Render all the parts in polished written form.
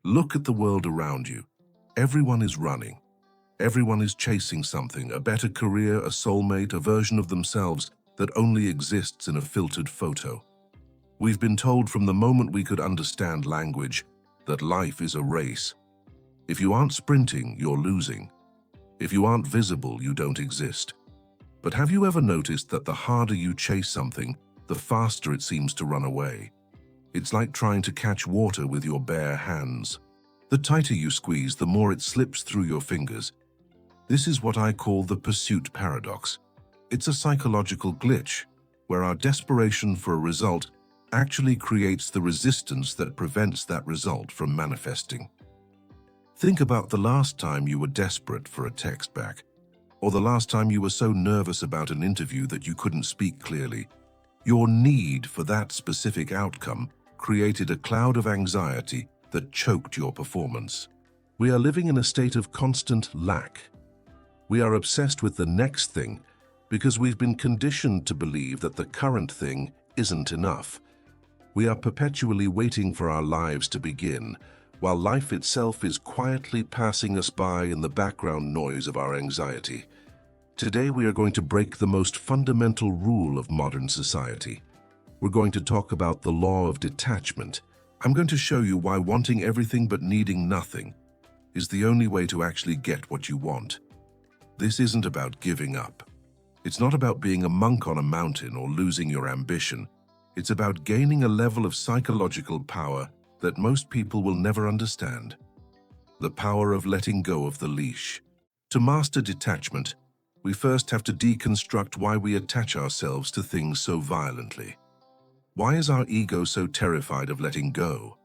Look at the world around you. Everyone is running. Everyone is chasing something, a better career, a soulmate, a version of themselves that only exists in a filtered photo. We've been told from the moment we could understand language that life is a race. If you aren't sprinting, you're losing. If you aren't visible, you don't exist. But have you ever noticed that the harder you chase something, the faster it seems to run away? It's like trying to catch water with your bare hands. The tighter you squeeze, the more it slips through your fingers. This is what I call the pursuit paradox. It's a psychological glitch where our desperation for a result actually creates the resistance that prevents that result from manifesting. Think about the last time you were desperate for a text back, or the last time you were so nervous about an interview that you couldn't speak clearly. Your need for that specific outcome created a cloud of anxiety that choked your performance. We are living in a state of constant lack. We are obsessed with the next thing because we've been conditioned to believe that the current thing isn't enough. We are perpetually waiting for our lives to begin, while life itself is quietly passing us by in the background noise of our anxiety. Today we are going to break the most fundamental rule of modern society. We're going to talk about the law of detachment. I'm going to show you why wanting everything but needing nothing is the only way to actually get what you want. This isn't about giving up. It's not about being a monk on a mountain or losing your ambition. It's about gaining a level of psychological power that most people will never understand. The power of letting go of the leash. To master detachment, we first have to deconstruct why we attach ourselves to things so violently. Why is our ego so terrified of letting go?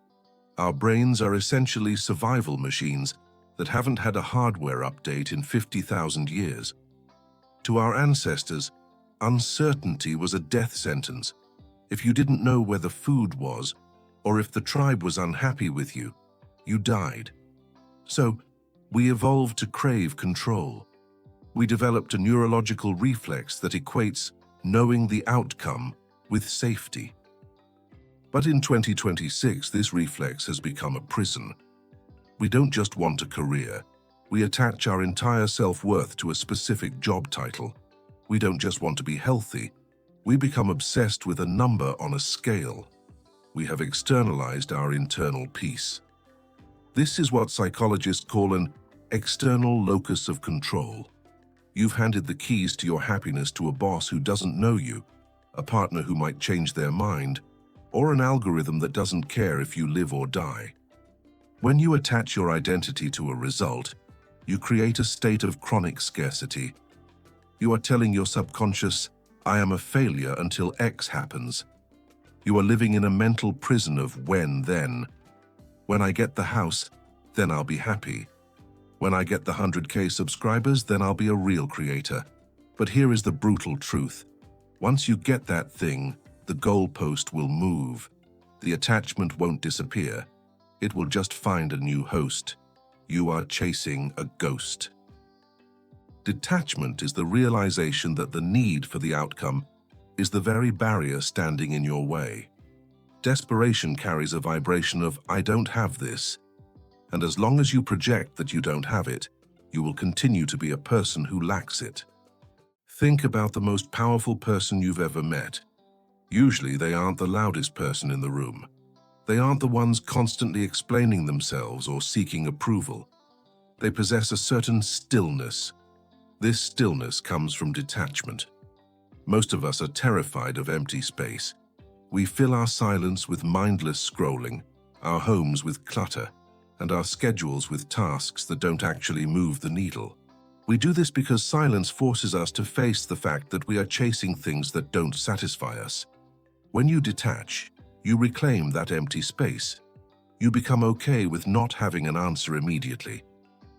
Our brains are essentially survival machines that haven't had a hardware update in 50,000 years. To our ancestors, uncertainty was a death sentence. If you didn't know where the food was, or if the tribe was unhappy with you, you died. So, we evolved to crave control. We developed a neurological reflex that equates knowing the outcome with safety. But in 2026, this reflex has become a prison. We don't just want a career. We attach our entire self-worth to a specific job title. We don't just want to be healthy. We become obsessed with a number on a scale. We have externalized our internal peace. This is what psychologists call an external locus of control. You've handed the keys to your happiness to a boss who doesn't know you, a partner who might change their mind, or an algorithm that doesn't care if you live or die. When you attach your identity to a result, you create a state of chronic scarcity. You are telling your subconscious, I am a failure until X happens. You are living in a mental prison of when, then. When I get the house, then I'll be happy. When I get the 100K subscribers, then I'll be a real creator. But here is the brutal truth. Once you get that thing, the goalpost will move. The attachment won't disappear. It will just find a new host. You are chasing a ghost. Detachment is the realization that the need for the outcome is the very barrier standing in your way. Desperation carries a vibration of, I don't have this. And as long as you project that you don't have it, you will continue to be a person who lacks it. Think about the most powerful person you've ever met. Usually they aren't the loudest person in the room. They aren't the ones constantly explaining themselves or seeking approval. They possess a certain stillness. This stillness comes from detachment. Most of us are terrified of empty space. We fill our silence with mindless scrolling, our homes with clutter, and our schedules with tasks that don't actually move the needle. We do this because silence forces us to face the fact that we are chasing things that don't satisfy us. When you detach, you reclaim that empty space. You become okay with not having an answer immediately.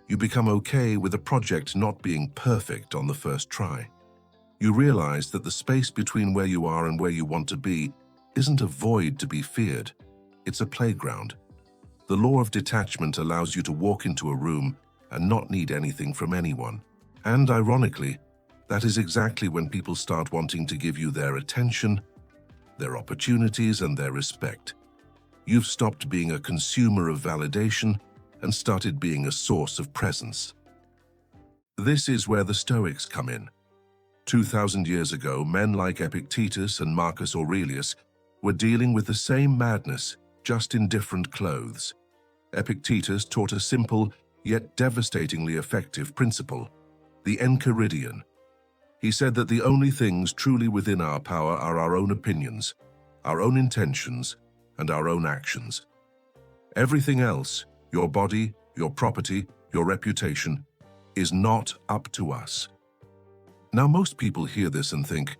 You become okay with a project not being perfect on the first try. You realize that the space between where you are and where you want to be isn't a void to be feared. It's a playground. The law of detachment allows you to walk into a room and not need anything from anyone. And ironically, that is exactly when people start wanting to give you their attention, their opportunities, and their respect. You've stopped being a consumer of validation and started being a source of presence. This is where the Stoics come in. 2,000 years ago, men like Epictetus and Marcus Aurelius were dealing with the same madness, just in different clothes. Epictetus taught a simple, yet devastatingly effective principle, the Enchiridion. He said that the only things truly within our power are our own opinions, our own intentions, and our own actions. Everything else, your body, your property, your reputation, is not up to us. Now, most people hear this and think,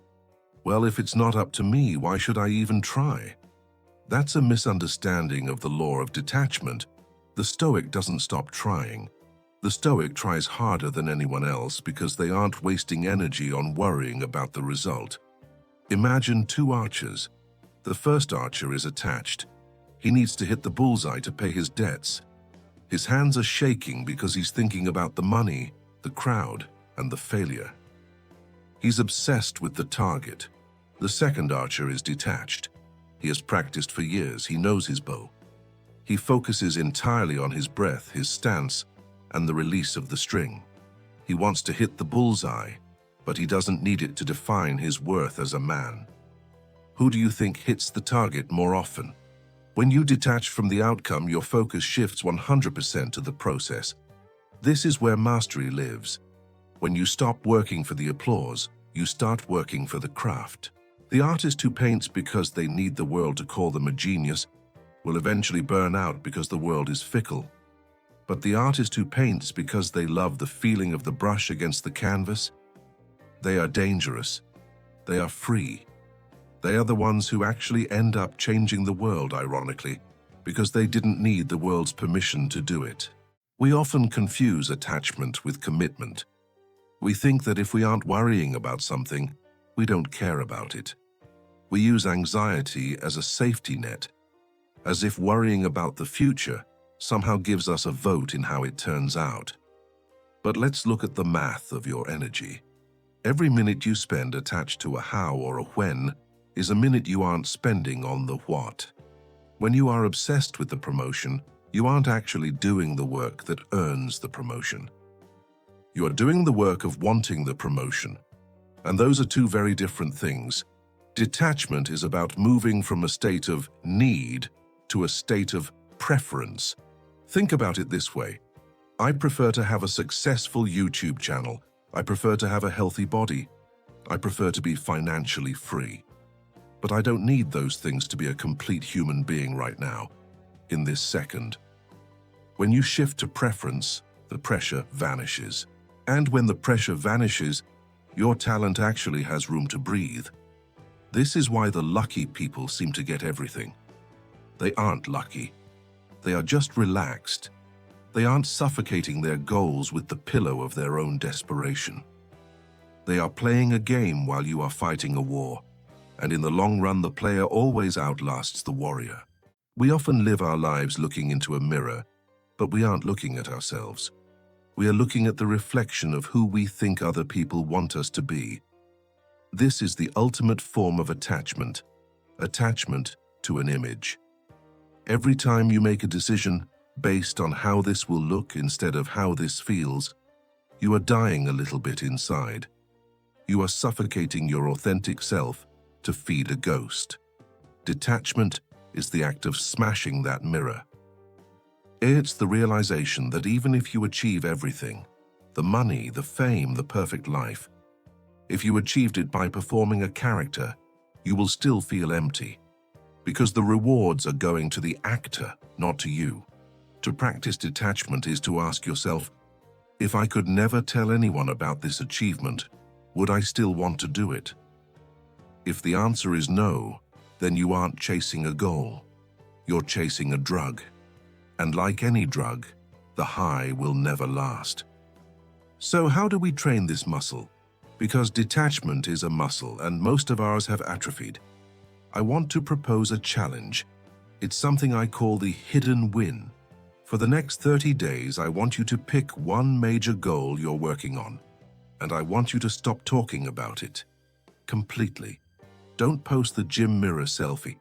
well, if it's not up to me, why should I even try? That's a misunderstanding of the law of detachment. The Stoic doesn't stop trying. The Stoic tries harder than anyone else because they aren't wasting energy on worrying about the result. Imagine two archers. The first archer is attached. He needs to hit the bullseye to pay his debts. His hands are shaking because he's thinking about the money, the crowd, and the failure. He's obsessed with the target. The second archer is detached. He has practiced for years. He knows his bow. He focuses entirely on his breath, his stance, and the release of the string. He wants to hit the bullseye, but he doesn't need it to define his worth as a man. Who do you think hits the target more often? When you detach from the outcome, your focus shifts 100% to the process. This is where mastery lives. When you stop working for the applause, you start working for the craft. The artist who paints because they need the world to call them a genius will eventually burn out because the world is fickle. But the artist who paints because they love the feeling of the brush against the canvas, they are dangerous. They are free. They are the ones who actually end up changing the world, ironically, because they didn't need the world's permission to do it. We often confuse attachment with commitment. We think that if we aren't worrying about something, we don't care about it. We use anxiety as a safety net, as if worrying about the future somehow gives us a vote in how it turns out. But let's look at the math of your energy. Every minute you spend attached to a how or a when is a minute you aren't spending on the what. When you are obsessed with the promotion, you aren't actually doing the work that earns the promotion. You are doing the work of wanting the promotion. And those are two very different things. Detachment is about moving from a state of need to a state of preference. Think about it this way. I prefer to have a successful YouTube channel. I prefer to have a healthy body. I prefer to be financially free. But I don't need those things to be a complete human being right now, in this second. When you shift to preference, the pressure vanishes. And when the pressure vanishes, your talent actually has room to breathe. This is why the lucky people seem to get everything. They aren't lucky. They are just relaxed. They aren't suffocating their goals with the pillow of their own desperation. They are playing a game while you are fighting a war, and in the long run, the player always outlasts the warrior. We often live our lives looking into a mirror, but we aren't looking at ourselves. We are looking at the reflection of who we think other people want us to be. This is the ultimate form of attachment to an image. Every time you make a decision based on how this will look instead of how this feels, you are dying a little bit inside. You are suffocating your authentic self to feed a ghost. Detachment is the act of smashing that mirror. It's the realization that even if you achieve everything, the money, the fame, the perfect life, if you achieved it by performing a character, you will still feel empty, because the rewards are going to the actor, not to you. To practice detachment is to ask yourself, if I could never tell anyone about this achievement, would I still want to do it? If the answer is no, then you aren't chasing a goal. You're chasing a drug. And like any drug, the high will never last. So how do we train this muscle? Because detachment is a muscle and most of ours have atrophied. I want to propose a challenge. It's something I call the hidden win. For the next 30 days, I want you to pick one major goal you're working on, and I want you to stop talking about it. Completely. Don't post the gym mirror selfie.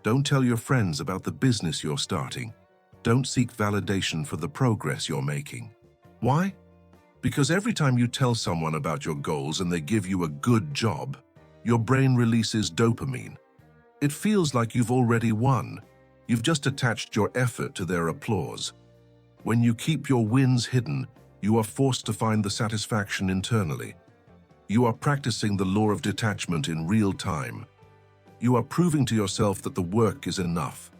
Don't tell your friends about the business you're starting. Don't seek validation for the progress you're making. Why? Because every time you tell someone about your goals and they give you a good job, your brain releases dopamine. It feels like you've already won. You've just attached your effort to their applause. When you keep your wins hidden, you are forced to find the satisfaction internally. You are practicing the law of detachment in real time. You are proving to yourself that the work is enough.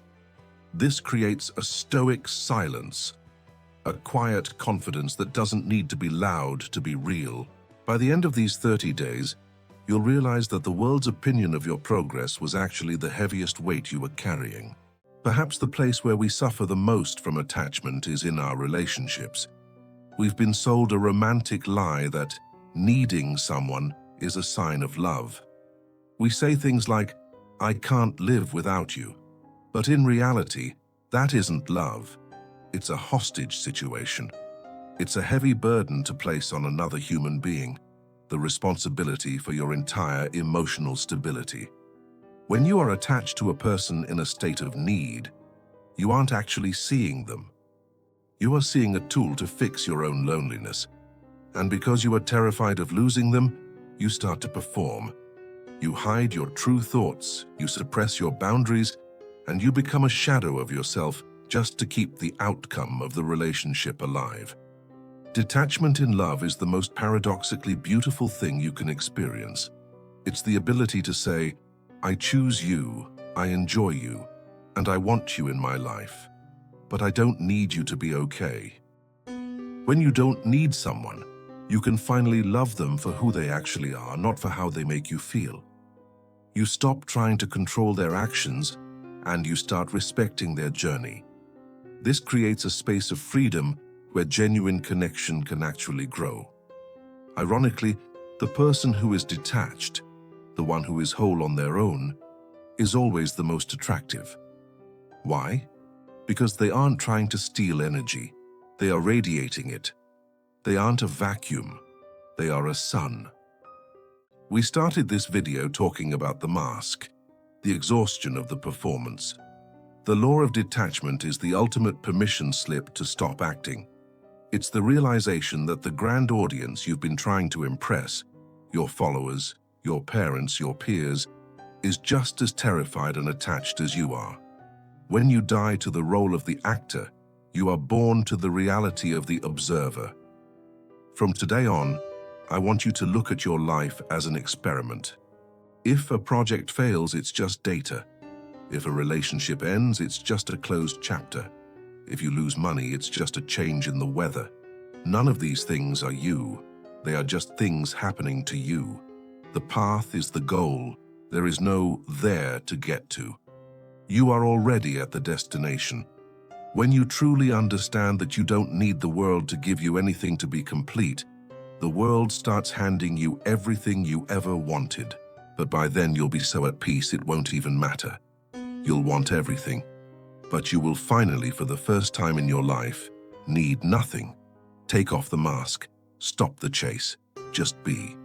This creates a stoic silence, a quiet confidence that doesn't need to be loud to be real. By the end of these 30 days, you'll realize that the world's opinion of your progress was actually the heaviest weight you were carrying. Perhaps the place where we suffer the most from attachment is in our relationships. We've been sold a romantic lie that needing someone is a sign of love. We say things like, "I can't live without you." But in reality, that isn't love. It's a hostage situation. It's a heavy burden to place on another human being, the responsibility for your entire emotional stability. When you are attached to a person in a state of need, you aren't actually seeing them. You are seeing a tool to fix your own loneliness. And because you are terrified of losing them, you start to perform. You hide your true thoughts, you suppress your boundaries, and you become a shadow of yourself just to keep the outcome of the relationship alive. Detachment in love is the most paradoxically beautiful thing you can experience. It's the ability to say, "I choose you, I enjoy you, and I want you in my life, but I don't need you to be okay." When you don't need someone, you can finally love them for who they actually are, not for how they make you feel. You stop trying to control their actions, and you start respecting their journey. This creates a space of freedom where genuine connection can actually grow. Ironically, the person who is detached, the one who is whole on their own, is always the most attractive. Why? Because they aren't trying to steal energy. They are radiating it. They aren't a vacuum. They are a sun. We started this video talking about the mask, the exhaustion of the performance. The law of detachment is the ultimate permission slip to stop acting. It's the realization that the grand audience you've been trying to impress, your followers, your parents, your peers, is just as terrified and attached as you are. When you die to the role of the actor, you are born to the reality of the observer. From today on, I want you to look at your life as an experiment. If a project fails, it's just data. If a relationship ends, it's just a closed chapter. If you lose money, it's just a change in the weather. None of these things are you. They are just things happening to you. The path is the goal. There is no there to get to. You are already at the destination. When you truly understand that you don't need the world to give you anything to be complete, the world starts handing you everything you ever wanted. But by then you'll be so at peace it won't even matter. You'll want everything. But you will finally, for the first time in your life, need nothing. Take off the mask. Stop the chase. Just be.